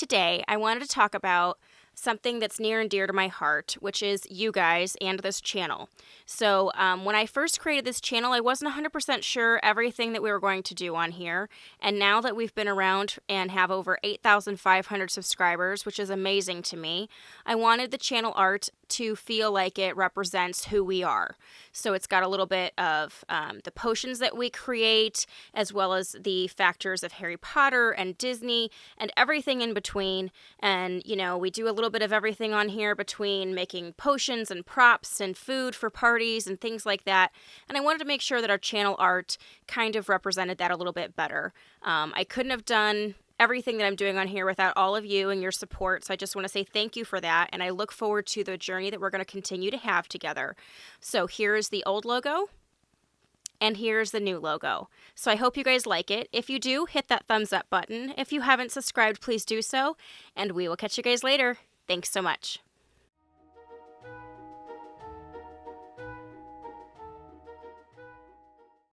Today, I wanted to talk about something that's near and dear to my heart, which is you guys and this channel. So, when I first created this channel, I wasn't 100% sure everything that we were going to do on here. And now that we've been around and have over 8,500 subscribers, which is amazing to me, I wanted the channel art to feel like it represents who we are. So it's got a little bit of the potions that we create, as well as the factors of Harry Potter and Disney and everything in between. And, we do a little bit of everything on here between making potions and props and food for parties and things like that. And I wanted to make sure that our channel art kind of represented that a little bit better. I couldn't have done everything that I'm doing on here without all of you and your support. So I just want to say thank you for that. And I look forward to the journey that we're going to continue to have together. So here's the old logo. And here's the new logo. So I hope you guys like it. If you do, hit that thumbs up button. If you haven't subscribed, please do so. And we will catch you guys later. Thanks so much.